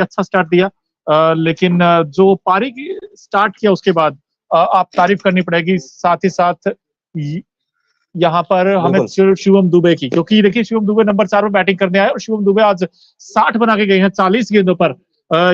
अच्छा स्टार्ट दिया, लेकिन जो पारी की स्टार्ट किया उसके बाद आप तारीफ करनी पड़ेगी। साथ ही साथ यहाँ पर हमें शिवम दुबे की, क्योंकि देखिए शिवम दुबे नंबर 4 पर बैटिंग करने आए और शिवम दुबे आज 60 बना के गए हैं 40 गेंदों पर।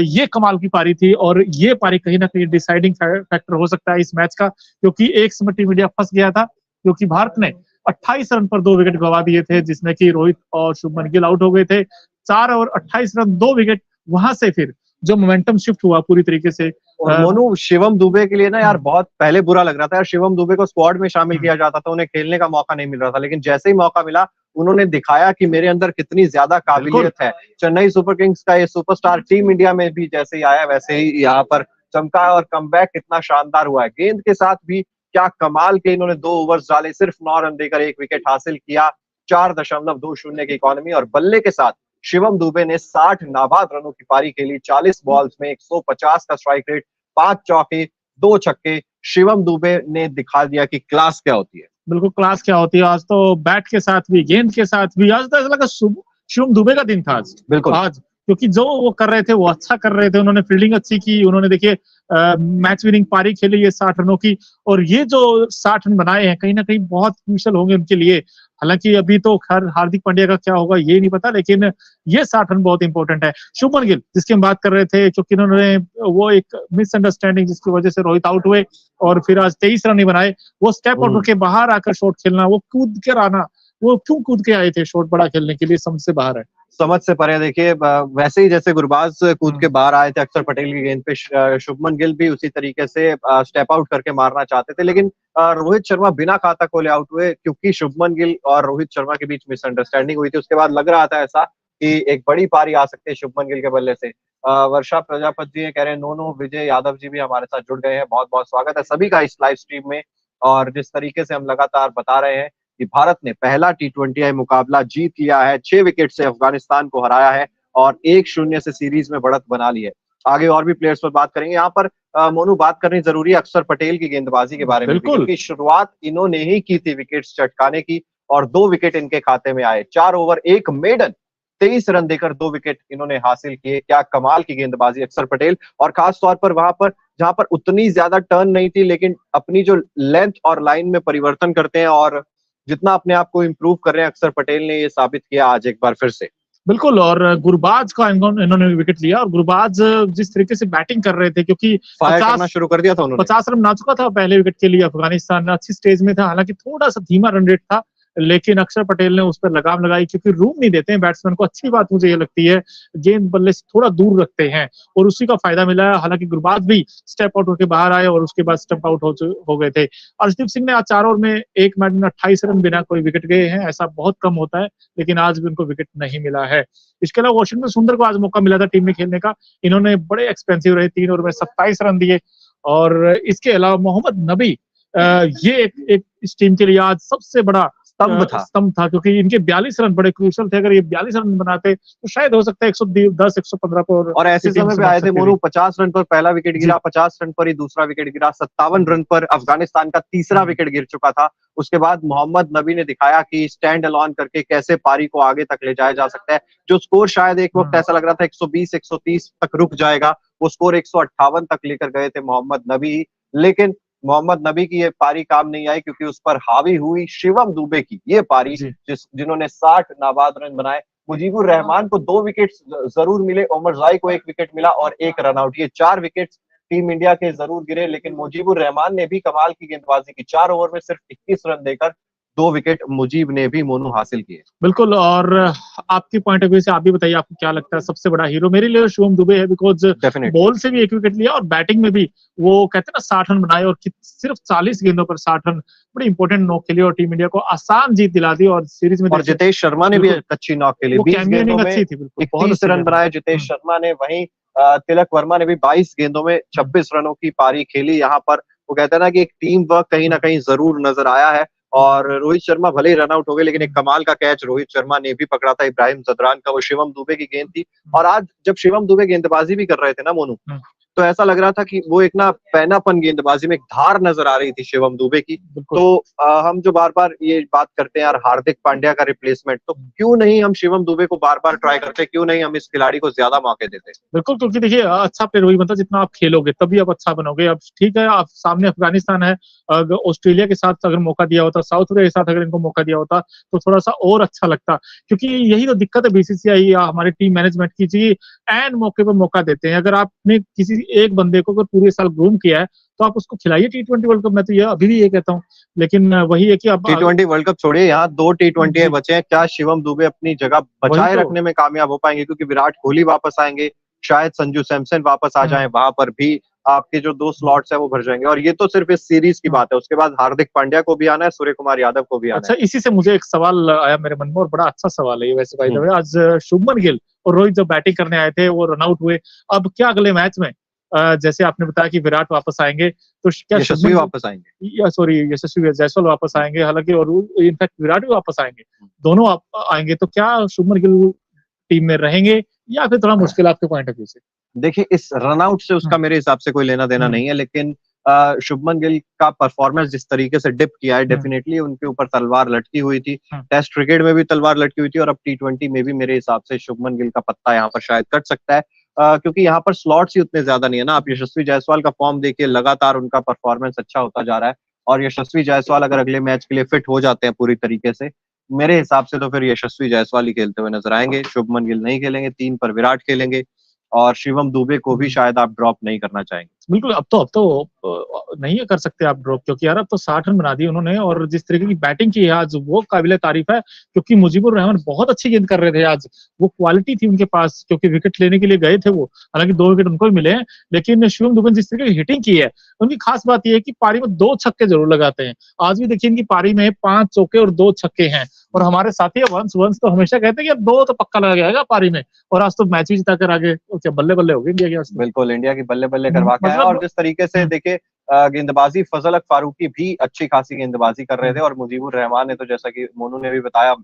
ये कमाल की पारी थी और ये पारी कहीं ना कहीं डिसाइडिंग फैक्टर हो सकता है इस मैच का, क्योंकि एक समय टीम इंडिया फंस गया था, क्योंकि भारत ने 28 रन पर 2 विकेट गवा दिए थे, जिसमें कि रोहित और शुभमन गिल आउट हो गए थे। 4 ओवर 28 रन 2 विकेट, वहां से फिर जो मोमेंटम शिफ्ट हुआ पूरी तरीके से। और मोनू, शिवम दुबे के लिए ना यार बहुत पहले बुरा लग रहा था यार, शिवम दुबे को स्क्वाड में शामिल किया जाता था, उन्हें खेलने का मौका नहीं मिल रहा था, लेकिन जैसे ही मौका मिला उन्होंने दिखाया कि मेरे अंदर कितनी ज्यादा काबिलियत है। चेन्नई सुपर किंग्स का ये सुपरस्टार टीम इंडिया में भी जैसे ही आया वैसे ही यहाँ पर चमका है और कमबैक कितना शानदार हुआ है। गेंद के साथ भी क्या कमाल के इन्होंने 2 ओवर्स डाले, सिर्फ 9 रन देकर 1 विकेट हासिल किया, 4.20 की इकॉनमी। और बल्ले के साथ शिवम दुबे ने 60 नाबाद रनों की पारी खेली, 40 बॉल्स में 150 का स्ट्राइक रेट, 5 चौके 2 छक्के। शिवम दुबे ने दिखा दिया कि क्लास क्या होती है। बिल्कुल क्लास क्या होती है। आज तो बैट के साथ भी, गेंद के साथ भी, आज तो ऐसा लगा शिवम दुबे का दिन था आज। बिल्कुल आज क्योंकि जो वो कर रहे थे वो अच्छा कर रहे थे, उन्होंने फील्डिंग अच्छी की, उन्होंने देखिए मैच विनिंग पारी खेली है 60 रनों की, और ये जो 60 रन बनाए हैं कहीं ना कहीं बहुत क्रूशल होंगे उनके लिए। हालांकि अभी तो खैर हार्दिक पांड्या का क्या होगा ये नहीं पता, लेकिन ये 60 रन बहुत इंपॉर्टेंट है। शुभमन गिल जिसकी हम बात कर रहे थे, क्योंकि उन्होंने वो एक मिसअंडरस्टैंडिंग जिसकी वजह से रोहित आउट हुए और फिर आज 23 रन नहीं बनाए, वो स्टेप आउट होकर बाहर आकर शॉट खेलना, वो कूद कर आना, वो क्यों कूद के आए थे शॉट बड़ा खेलने के लिए, समझ से बाहर है। समझ से परे। देखिए वैसे ही जैसे गुरबाज कूद के बाहर आए थे अक्षर पटेल की गेंद पे, शुभमन गिल भी उसी तरीके से स्टेप आउट करके मारना चाहते थे, लेकिन रोहित शर्मा बिना खाता खोले आउट हुए, क्योंकि शुभमन गिल और रोहित शर्मा के बीच मिसअंडरस्टैंडिंग हुई थी। उसके बाद लग रहा था ऐसा कि एक बड़ी पारी आ सकती है शुभमन गिल के बल्ले से। वर्षा प्रजापति जी कह रहे हैं नो नो, विजय यादव जी भी हमारे साथ जुड़ गए हैं, बहुत बहुत स्वागत है सभी का इस लाइव स्ट्रीम में। और जिस तरीके से हम लगातार बता रहे हैं कि भारत ने पहला T20I मुकाबला जीत लिया है, 6 विकेट से अफगानिस्तान को हराया है और 1-0 से सीरीज में बढ़त बना ली है। आगे और भी प्लेयर्स पर बात करेंगे। यहाँ पर मोनू बात करनी जरूरी है अक्षर पटेल की गेंदबाजी के बारे में, क्योंकि शुरुआत इन्होंने ही की थी विकेट्स चटकाने की और 2 विकेट इनके खाते में आए। 4 ओवर 1 मेडन, 23 रन देकर 2 विकेट इन्होंने हासिल किए। क्या कमाल की गेंदबाजी अक्षर पटेल, और खास तौर पर वहां पर जहां पर उतनी ज्यादा टर्न नहीं थी, लेकिन अपनी जो लेंथ और लाइन में परिवर्तन करते हैं और जितना अपने आप को इम्प्रूव कर रहे हैं अक्षर पटेल ने ये साबित किया आज एक बार फिर से। बिल्कुल, और गुरबाज का इन्होंने विकेट लिया, और गुरबाज जिस तरीके से बैटिंग कर रहे थे, क्योंकि फायर करना शुरू कर दिया था उन्होंने। 50 रन बना चुका था पहले विकेट के लिए अफगानिस्तान, अच्छी स्टेज में था, हालांकि थोड़ा सा धीमा रन रेट था, लेकिन अक्षर पटेल ने उस पर लगाम लगाई, क्योंकि रूम नहीं देते हैं बैट्समैन को। अच्छी बात मुझे ये लगती है, गेंद बल्ले से थोड़ा दूर रखते हैं और उसी का फायदा मिला है। हालांकि गुरबाज भी स्टेप आउट होकर बाहर आए और उसके बाद स्टेप आउट हो गए थे। अर्शदीप सिंह ने आज 4 ओवर में 1 मैच में 28 रन बिना कोई विकेट गए हैं, ऐसा बहुत कम होता है, लेकिन आज भी उनको विकेट नहीं मिला है। इसके अलावा वाशिंगटन सुंदर को आज मौका मिला था टीम में खेलने का, इन्होंने बड़े एक्सपेंसिव रहे, 3 ओवर में 27 रन दिए। और इसके अलावा मोहम्मद नबी, ये एक इस टीम के लिए आज सबसे बड़ा स्तंभ था, क्योंकि इनके 42 रन बड़े क्रूशल थे। अगर ये 42 रन बनाते तो शायद हो सकता है 110 115 पर, और ऐसे समय पे आए थे मोनू 50 रन पर पहला विकेट गिरा, 50 रन पर ही दूसरा विकेट गिरा, 57 रन पर अफगानिस्तान का तीसरा विकेट गिर चुका था। उसके बाद मोहम्मद नबी ने दिखाया कि स्टैंड अलोन करके कैसे पारी को आगे तक ले जाया जा सकता है। जो स्कोर शायद एक वक्त ऐसा लग रहा था 120 130 तक रुक जाएगा, वो स्कोर 158 तक लेकर गए थे मोहम्मद नबी। लेकिन मोहम्मद नबी की ये पारी काम नहीं आई, क्योंकि उस पर हावी हुई शिवम दुबे की ये पारी, जिन्होंने 60 नाबाद रन बनाए। मुजीबुर रहमान को 2 विकेट जरूर मिले, उमर जाई को 1 विकेट मिला और 1 रन आउट, ये 4 विकेट टीम इंडिया के जरूर गिरे। लेकिन मुजीबुर रहमान ने भी कमाल की गेंदबाजी की, 4 ओवर में सिर्फ 21 रन देकर 2 विकेट मुजीब ने भी मोनू हासिल किए। बिल्कुल, और आपकी पॉइंट ऑफ व्यू से आप भी बताइए, आपको क्या लगता है सबसे बड़ा हीरो? मेरे लिए शिवम दुबे है, बिकॉज बॉल से भी 1 विकेट लिया और बैटिंग में भी वो कहते हैं ना 60 रन बनाए, और सिर्फ 40 गेंदों पर 60 रन, बड़ी इंपॉर्टेंट नॉक खेली और टीम इंडिया को आसान जीत दिला दी। और सीरीज में और जितेश शर्मा ने भी अच्छी नॉक खेली, 20 गेंदों में 31 रन बनाए जितेश शर्मा ने। वहीं तिलक वर्मा ने भी 22 गेंदों में 26 रनों की पारी खेली। यहाँ पर वो कहते हैं ना कि एक टीम वर्क कहीं ना कहीं जरूर नजर आया है। और रोहित शर्मा भले ही रन आउट हो गए, लेकिन एक कमाल का कैच रोहित शर्मा ने भी पकड़ा था इब्राहिम जदरान का, वो शिवम दुबे की गेंद थी। और आज जब शिवम दुबे गेंदबाजी भी कर रहे थे ना मोनू, तो ऐसा लग रहा था कि वो एक ना पैनापन गेंदबाजी में एक धार नजर आ रही थी शिवम दुबे की। बिल्कुल। तो हम जो बार-बार ये बात करते हैं यार हार्दिक पांड्या का रिप्लेसमेंट, तो क्यों नहीं हम शिवम दुबे को बार-बार ट्राई करते, क्यों नहीं हम इस खिलाड़ी को ज्यादा मौके देते? बिल्कुल, क्योंकि देखिए अच्छा प्लेयर वही बनता है जितना आप खेलोगे, तभी आप अच्छा बनोगे। अब ठीक है, आप सामने अफ़गानिस्तान है, ऑस्ट्रेलिया के साथ अगर मौका दिया होता, साउथ अफ्रीका के साथ अगर इनको मौका दिया होता, तो थोड़ा-सा और अच्छा लगता। क्योंकि यही तो दिक्कत है बीसीसीआई या हमारी टीम मैनेजमेंट की जी, ऐन मौके पे मौका देते हैं। अगर आपने किसी एक बंदे को अगर पूरे साल ग्रूम किया है, तो आप उसको खिलाइए टी20 वर्ल्ड कप। मैं तो ये अभी भी ये कहता हूँ। लेकिन वही है कि अब टी20 वर्ल्ड कप छोड़िए, यहाँ 2 टी20 जी, बचे हैं, क्या शिवम दुबे अपनी जगह वही बचाए तो। रखने में कामयाब हो पाएंगे? क्योंकि विराट कोहली वापस आएंगे, शायद संजू सैमसन वापस आ जाएं, हुँ, वहां पर भी आपके जो 2 स्लॉट्स है वो भर जाएंगे। और ये तो सिर्फ इस सीरीज की हुँ। बात है, उसके बाद हार्दिक पांड्या को भी आना है, सूर्य कुमार यादव को भी आना अच्छा, है। इसी से मुझे एक सवाल आया मेरे मन में, और बड़ा अच्छा सवाल है ये वैसे बाय द हम्म, वे। आज शुभमन गिल और रोहित जब बैटिंग करने आए थे, वो रन आउट हुए। अब क्या अगले मैच में जैसे आपने बताया कि विराट वापस आएँगे, तो क्या यशस्वी शुभमन गिल वापस आएंगे। या सॉरी यशस्वी जायसवाल वापस आएँगे, हालाँकि और इनफैक्ट विराट भी वापस आएँगे। दोनों आएँगे, तो क्या शुभमन गिल टीम में रहेंगे या फिर थोड़ा मुश्किल आपके पॉइंट ऑफ व्यू से? देखिए, इस रन आउट से हुँ, उसका मेरे हिसाब से कोई लेना-देना हुँ, नहीं है, लेकिन शुभमन गिल का परफॉर्मेंस जिस तरीके से डिप किया है, हुँ, डेफिनिटली उनके ऊपर तलवार लटकी हुई थी। हुँ, टेस्ट क्रिकेट में भी तलवार लटकी हुई थी और अब टी20 में भी मेरे हिसाब से शुभमन गिल का पत्ता यहाँ पर शायद कट सकता है। क्योंकि यहाँ पर स्लॉट्स ही उतने ज़्यादा नहीं है ना, आप यशस्वी जायसवाल का फॉर्म देखिए, लगातार उनका परफॉर्मेंस अच्छा होता जा रहा है और यशस्वी जायसवाल अगर अगले मैच के लिए फिट हो जाते हैं पूरी तरीके से, मेरे हिसाब से तो फिर यशस्वी जायसवाल ही खेलते हुए नज़र आएँगे। शुभमन गिल नहीं खेलेंगे, 3 पर विराट खेलेंगे और शिवम दुबे को भी हुँ। शायद आप ड्रॉप नहीं करना चाहेंगे। बिल्कुल, अब तो नहीं कर सकते आप ड्रॉप, क्योंकि यार अब तो 60 रन बना दिए उन्होंने, और जिस तरीके की बैटिंग की है आज, वो काबिल-ए-तारीफ़ है। क्योंकि मुजीबुर रहमान बहुत अच्छी गेंद कर रहे थे आज। वो क्वालिटी थी उनके पास, क्योंकि विकेट लेने के लिए गए थे वो। हालाँकि 2 विकेट उनको भी मिले हैं, लेकिन शिवम दुबे ने जिस तरीके की हिटिंग की है, उनकी खास बात ये है कि पारी में 2 छक्के ज़रूर लगाते हैं। आज भी देखिए इनकी पारी में 5 चौके और 2 छक्के हैं। और हमारे साथी वंश वंश तो हमेशा कहते हैं कि 2 तो पक्का लगा के आएगा पारी में, और आज तो मैच भी जिता कर आगे, तो क्या बल्ले-बल्ले हो गई इंडिया की आज तो। बिल्कुल, इंडिया की बल्ले-बल्ले करवा के आए मतलब और जिस तरीके से हुँ, देखिए गेंदबाज़ी फ़ज़ल हक फ़ारूकी भी अच्छी खासी गेंदबाज़ी कर रहे हुँ, थे और मुजीबुर रहमान ने तो जैसा कि मोनू ने भी बताया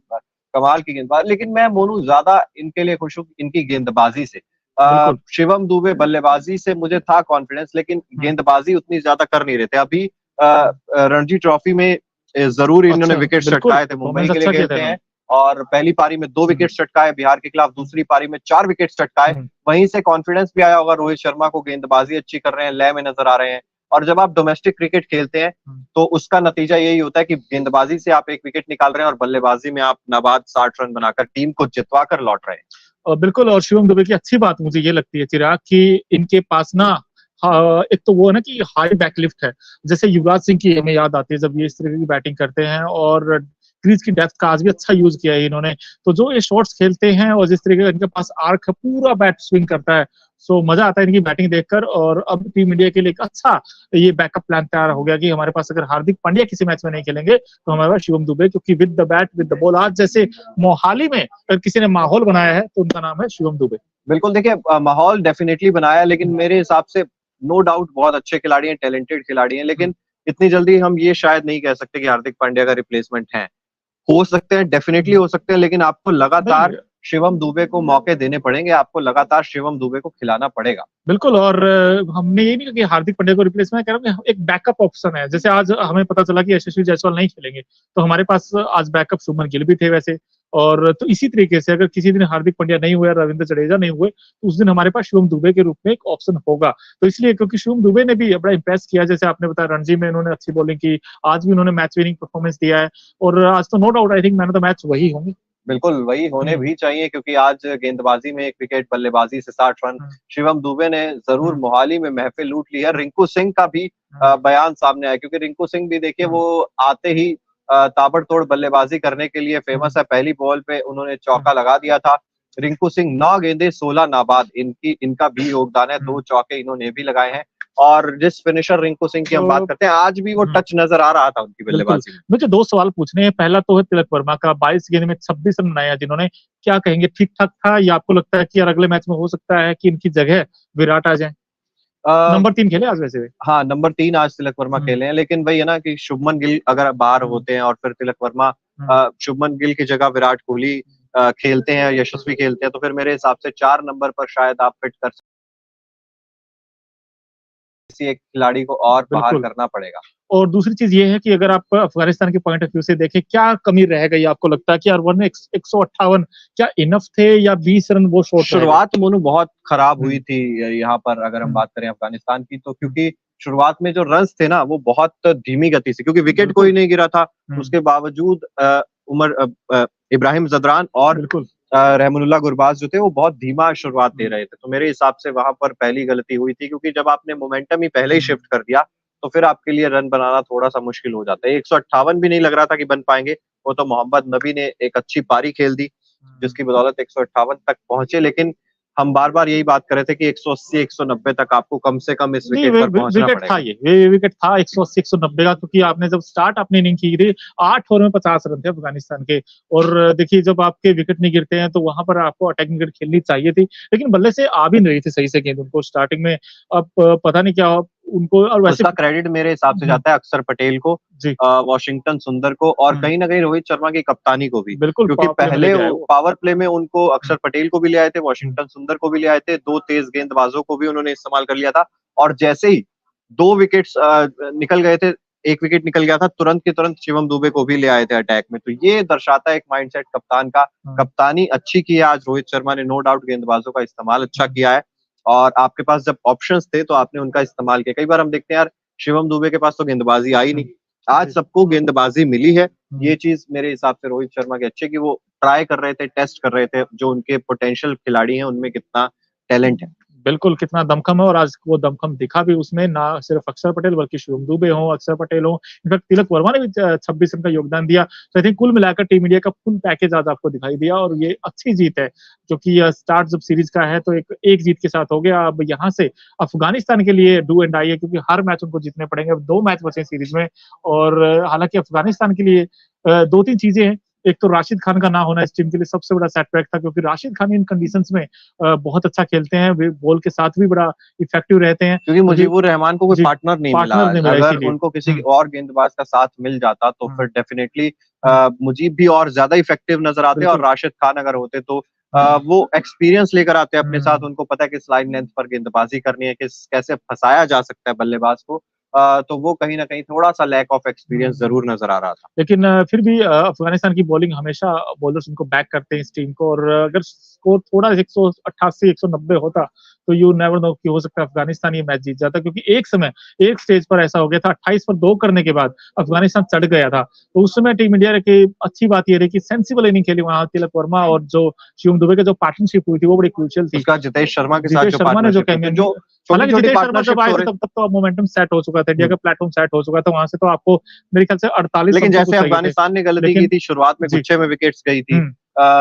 कमाल की गेंदबाज़, लेकिन मैं मोनू ज़्यादा इनके लिए खुश हूँ इनकी गेंदबाज़ी से। बिल्कुल। शिवम दुबे बल्लेबाज़ी से मुझे था कॉन्फिडेंस, लेकिन हुँ, गेंदबाज़ी उतनी ज़्यादा कर नहीं रहे थे। अभी रणजी ट्रॉफी में ज़रूर इन्होंने अच्छा, विकेट्स बिल्कुल, चटकाए थे, मुंबई परफॉर्मेंस के लिए अच्छा किया था खेलते इन्होंने। हैं और पहली पारी में 2 हुँ, विकेट्स चटकाए बिहार के खिलाफ, हुँ, दूसरी पारी में 4 विकेट्स चटकाए। हुँ, वहीं से कॉन्फिडेंस भी आया होगा रोहित शर्मा को, गेंदबाजी अच्छी कर रहे हैं, लय में नज़र आ रहे हैं और जब आप डोमेस्टिक क्रिकेट खेलते हैं, हुँ। तो उसका नतीजा यही होता है कि गेंदबाजी से आप 1 विकेट निकाल रहे हैं और बल्लेबाजी में आप नाबाद 60 रन बनाकर टीम को जितवा कर लौट रहे हैं। बिल्कुल, और शिवम दुबे की अच्छी बात मुझे ये लगती है चिराग, कि इनके पास ना एक तो वो है ना कि हाई बैकलिफ्ट है। जैसे युवराज सिंह की हमें याद आती है जब ये इस तरह की बैटिंग करते हैं, और क्रीज की डेप्थ का आज भी अच्छा यूज़ किया है इन्होंने। तो जो ये शॉट्स खेलते हैं और जिस तरीके का इनके पास आर्क है, पूरा बैट स्विंग करता है। सो मज़ा आता है इनकी बैटिंग देखकर। और अब टीम इंडिया के लिए एक अच्छा ये बैकअप प्लान तैयार हो गया कि हमारे पास अगर हार्दिक पांड्या किसी मैच में नहीं खेलेंगे, तो हमारे पास शिवम दुबे, क्योंकि with the bat with the ball, आज जैसे मोहाली में अगर किसी ने माहौल बनाया है, तो उनका नाम है शिवम दुबे। बिल्कुल देखिए माहौल डेफिनिटली बनाया, लेकिन मेरे हिसाब से नो डाउट बहुत अच्छे खिलाड़ी हैं, टैलेंटेड खिलाड़ी हैं, हुँ, लेकिन इतनी जल्दी हम ये शायद नहीं कह सकते कि हार्दिक पांड्या का रिप्लेसमेंट है। हो सकते हैं, डेफिनिटली हुँ। हो सकते हैं, लेकिन आपको लगातार नहीं, शिवम दुबे को मौके देने पड़ेंगे, आपको लगातार शिवम दुबे को खिलाना पड़ेगा। बिल्कुल। और हमने ये नहीं कहा कि हार्दिक पांड्या को रिप्लेस, मैं कह रहा हूँ कि एक बैकअप ऑप्शन है। जैसे आज हमें पता चला कि यशस्वी जायसवाल नहीं खेलेंगे, तो हमारे पास आज बैकअप शुभमन गिल भी थे वैसे। और तो इसी तरीके से अगर किसी दिन हार्दिक पांड्या नहीं हुए, रविंद्र जडेजा नहीं हुए, तो उस दिन हमारे पास शिवम दुबे के रूप में एक ऑप्शन होगा। तो इसलिए, क्योंकि शिवम दुबे ने भी बड़ा इंप्रेस किया, जैसे आपने बताया रणजी में इन्होंने अच्छी बॉलिंग की, आज भी उन्होंने मैच विनिंग परफॉर्मेंस दिया है, और आज तो no doubt I think man of the match वही होंगे। बिल्कुल, वही होने हुँ, भी चाहिए क्योंकि आज गेंदबाजी में 1 विकेट, बल्लेबाजी से 60 रन, हुँ, शिवम दुबे ने ज़रूर हुँ, मोहाली में महफ़िल लूट ली है। रिंकू सिंह का भी हुँ, बयान सामने आया क्योंकि रिंकू सिंह भी देखिए हुँ, वो आते ही ताबड़तोड़ बल्लेबाजी करने के लिए हुँ, फ़ेमस है। पहली बॉल पे उन्होंने हुँ, चौका लगा दिया था। रिंकू सिंह 9 गेंदें 16 नाबाद, इनका भी योगदान है, हुँ। 2 चौके इन्होंने भी लगाए हैं और जिस फिनिशर रिंकू सिंह की हम बात तो करते हैं, आज भी वो हुँ। टच नज़र आ रहा था उनकी बिल्कुल। बल्लेबाजी में। मुझे 2 सवाल पूछने हैं। पहला तो है तिलक वर्मा का, 22 गेंद में 26 रन बनाया जिन्होंने, क्या कहेंगे, ठीक-ठाक था, या आपको लगता है कि यार अगले मैच में हो सकता है कि इनकी जगह विराट आ जाएँ? अ, नंबर 3 खेले आज वैसे वे। हाँ, नंबर 3 आज तिलक वर्मा हुँ, खेले हैं, लेकिन वही है ना कि शुभमन गिल अगर बाहर हुँ, होते हैं और फिर तिलक वर्मा हुँ। शुभमन गिल की जगह विराट कोहली खेलते हैं, यशस्वी खेलते हैं, तो फिर मेरे हिसाब से 4 नंबर पर शायद आप फिट कर किसी एक खिलाड़ी को और बाहर बिल्कुल। करना पड़ेगा। और दूसरी चीज ये है कि अगर आप अफगानिस्तान के पॉइंट ऑफ व्यू से देखें, क्या कमी रह गई आपको लगता है कि यार वरना 158 क्या इनफ थे या 20 रन वो शॉर्ट रह गए? शुरुआत मोनू बहुत खराब हुई हम्म, थी यहाँ पर, अगर हम हम्म, बात करें अफगानिस्तान की, तो क्योंकि शुरुआत में जो रन्स थे ना वो बहुत धीमी गति से, क्योंकि विकेट कोई बिल्कुल। नहीं गिरा था, हम्म, उसके बावजूद इब्राहिम जदरान और बिल्कुल। रहमानुल्लाह गुरबाज जो थे वो बहुत धीमा शुरुआत दे हम्म, रहे थे। तो मेरे हिसाब से वहां पर पहली गलती हुई थी, क्योंकि जब आपने मोमेंटम ही पहले ही हम्म, शिफ्ट कर दिया तो फिर आपके लिए रन बनाना थोड़ा सा मुश्किल हो जाता है। 158 भी नहीं लग रहा था कि बन पाएंगे। वो तो मोहम्मद नबी ने एक अच्छी पारी खेल दी हम्म। जिसकी बदौलत 158 तक पहुंचे, लेकिन हम बार-बार यही बात कर रहे थे कि 180 190 तक आपको कम से कम इस नहीं, विकेट पर पहुंचना विकेट था, पड़ेगा। ये विकेट था 180 190 का, क्योंकि आपने जब स्टार्ट अपनी इनिंग की थी 8 ओवर में 50 रन थे अफगानिस्तान के। और देखिए जब आपके विकेट नहीं गिरते हैं तो वहां पर आपको अटैकिंग विकेट खेलनी चाहिए थी, लेकिन बल्ले से आ भी नहीं रही थी सही से गेंद उनको स्टार्टिंग में। अब पता नहीं क्या उनको, और वैसे उसका क्रेडिट मेरे हिसाब से जाता है अक्षर पटेल को, जी। वॉशिंगटन सुंदर को, और हम्म, कहीं न कहीं रोहित शर्मा की कप्तानी को भी। बिल्कुल क्योंकि पावर प्ले में पहले लेके आए वो। पावर प्ले में उनको हम्म, अक्षर पटेल को भी ले आए थे, हम्म, वॉशिंगटन सुंदर को भी ले आए थे, 2 तेज गेंदबाजों को भी उन्होंने इस्तेमाल कर लिया था। और जैसे ही 2 विकेट्स निकल गए थे, 1 विकेट निकल गया था, तुरंत के तुरंत शिवम दुबे को भी ले आए थे अटैक में। तो ये दर्शाता है एक माइंडसेट कप्तान का। हम्म, कप्तानी अच्छी की है आज रोहित शर्मा ने, नो डाउट गेंदबाजों का इस्तेमाल अच्छा किया है, और आपके पास जब ऑप्शंस थे तो आपने उनका इस्तेमाल किया। कई बार हम देखते हैं यार, शिवम दुबे के पास तो गेंदबाजी आई नहीं, हम्म, आज जी। सबको गेंदबाजी मिली है। हम्म, ये चीज मेरे हिसाब से रोहित शर्मा की अच्छी है कि वो ट्राई कर रहे थे, टेस्ट कर रहे थे जो उनके पोटेंशियल खिलाड़ी हैं उनमें कितना टैलेंट है। बिल्कुल कितना दमखम है, और आज वो दमखम दिखा भी उसमें, ना सिर्फ अक्षर पटेल बल्कि शिवम दुबे हो, अक्षर पटेल हो, इनफैक्ट तिलक वर्मा ने भी 26 रन का योगदान दिया। तो आई थिंक कुल मिलाकर टीम इंडिया का फुल पैकेज आज आपको दिखाई दिया, और ये अच्छी जीत है, क्योंकि स्टार्ट जब सीरीज का है तो एक जीत के साथ हो गया। अब यहाँ से अफगानिस्तान के लिए डू एंड डाई है, क्योंकि हर मैच उनको जीतने पड़ेंगे। अब 2 मैच बचे सीरीज में, और हालांकि अफगानिस्तान के लिए 2-3 चीजें हैं। एक तो राशिद खान का ना होना इस टीम के लिए सबसे बड़ा सेटबैक था, क्योंकि राशिद खान इन कंडीशंस में बहुत अच्छा खेलते हैं, वे बॉल के साथ भी बड़ा इफेक्टिव रहते हैं। क्योंकि मुझे मुजीबुर रहमान को कोई जी, पार्टनर नहीं मिला पार्टनर आज। नहीं मिला अगर इसीलिए। उनको किसी हम्म, और गेंदबाज का साथ मिल जाता तो हम्म, फिर डेफिनेटली हम्म, मुजीब भी और ज्यादा इफेक्टिव नजर आते, और बिल्कुल। राशिद खान अगर होते तो हम्म, वो एक्सपीरियंस लेकर आते अपने साथ। हम्म, उनको पता है किस लाइन लेंथ पर गेंदबाजी करनी है, किस कैसे फंसाया जा सकता है बल्लेबाज को। तो वो कहीं ना कहीं थोड़ा सा लैक ऑफ एक्सपीरियंस हम्म। जरूर नजर आ रहा था। लेकिन फिर भी अफगानिस्तान की बॉलिंग हमेशा बॉलर्स उनको बैक करते हैं इस टीम को, और अगर स्कोर थोड़ा 188 190 होता तो यू नेवर नो कि हो सकता है अफगानिस्तान ये मैच जीत जाता, क्योंकि एक समय एक स्टेज पर ऐसा हो गया था 28 पर 2 करने के बाद अफगानिस्तान चढ़ गया था। तो उस समय टीम इंडिया की अच्छी बात ये रही कि सेंसिबल इनिंग खेली वहां, तिलक वर्मा और जो शिवम दुबे की जो पार्टनरशिप हुई थी वो बड़ी क्रूशियल थी। उसका जितेश शर्मा के साथ जितेश जो शर्मा ने जो पार्टनरशिप हुई थी, कैमियन, जो छोटी हालांकि छोटी जितेश शर्मा जब पार्टनरशिप आए हो थे रही। तब तक तो मोमेंटम सेट हो चुका था, इंडिया हम्म। का प्लेटफॉर्म सेट हो चुका था, वहां से तो आपको मेरे ख्याल से 48 लेकिन रन तो जैसे कुछ लगे थे। अफगानिस्तान ने गलती की लेकिन थी, शुरुआत में जी। गुच्छे में विकेट्स गई थी, हम्म,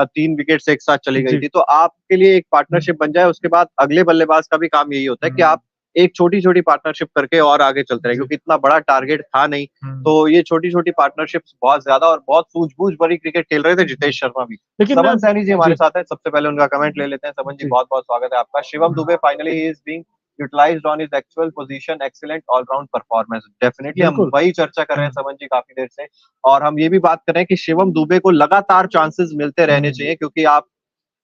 3 विकेट्स एक साथ चली गई जी। थी, तो आपके लिए एक हम्म, पार्टनरशिप बन जाए, उसके बाद अगले बल्लेबाज का भी काम यही होता है कि हम्म, आप एक छोटी-छोटी पार्टनरशिप करके और आगे चलते रहे, जी। क्योंकि इतना बड़ा टारगेट था नहीं। हम्म, तो ये छोटी-छोटी पार्टनरशिप्स बहुत ज्यादा और बहुत सूझबूझ भरी क्रिकेट खेल रहे थे जितेश शर्मा भी। लेकिन समन सैनी जी हमारे जी, साथ हैं, सबसे पहले उनका कमेंट ले लेते हैं। समन जी, जी। बहुत-बहुत स्वागत है आपका। Shivam hmm, Dube finally he is being utilised on his actual position, excellent allround performance. Definitely हम बिल्कुल। वही चर्चा कर रहे हैं हम्म, समन जी काफी देर से, और हम ये भी बात कर रहे हैं कि शिवम दुबे को लगातार चांसेस मिलते रहने हम्म, चाहिए, क्योंकि आप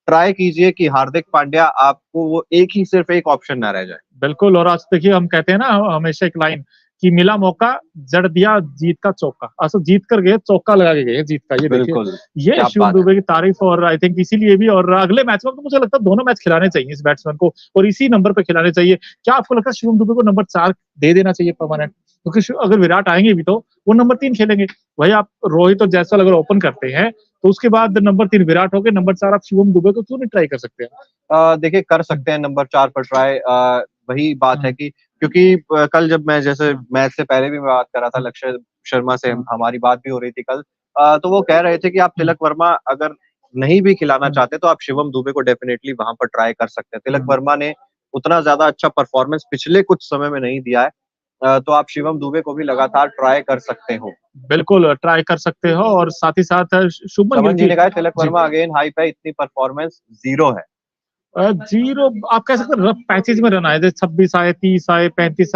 ट्राई कीजिए कि हार्दिक पांड्या आपको वो एक ही सिर्फ एक ऑप्शन ना रह जाए। बिल्कुल। और आज देखिए हम कहते हैं ना हमेशा एक लाइन कि मिला मौका, जड़ दिया जीत का चौका। असल जीत कर गए, चौका लगा के गए जीत का, ये देखिए। बिल्कुल, ये क्या शिवम बात है। दुबे की तारीफ, और आई थिंक इसीलिए भी, और अगले मैच में तो मुझे लगता है दोनों मैच खिलाने चाहिए इस बैट्समैन को, और इसी नंबर पे खिलाने चाहिए। क्या आपको लगता है शिवम दुबे को नंबर 4 दे देना चाहिए परमानेंट? क्योंकि अगर विराट आएंगे भी तो वो नंबर 3 खेलेंगे। भाई आप रोहित और जायसवाल अगर ओपन करते हैं तो उसके बाद नंबर 3 विराट हो गए, नंबर 4 आप शिवम दुबे को क्यों नहीं ट्राई कर सकते हैं? देखिए कर हम्म, सकते हैं नंबर 4 पर ट्राई। वही बात है हम्म, कि क्योंकि कल जब मैं जैसे हम्म, मैच से पहले भी मैं बात कर रहा था, हम्म, लक्ष्य शर्मा से हम्म, हमारी बात भी हो रही थी कल। तो वो कह रहे थे कि आप हम्म, तिलक वर्मा अगर नहीं भी खिलाना हम्म, चाहते तो आप शिवम दुबे को डेफिनेटली वहां पर ट्राई कर सकते हैं। तिलक हम्म। वर्मा ने उतना ज्यादा अच्छा परफॉर्मेंस पिछले कुछ समय में नहीं दिया है, तो आप शिवम दुबे को भी लगातार ट्राई कर सकते हो। बिल्कुल ट्राई कर सकते हो, और साथ ही साथ शुभमन गिल समन जी की। ने कहा तिलक जी। वर्मा अगेन हाइप है, इतनी परफॉर्मेंस जीरो है। जीरो आप कह सकते हैं, रफ पैचेज में रन आए थे, 26 आए, 30 आए, 35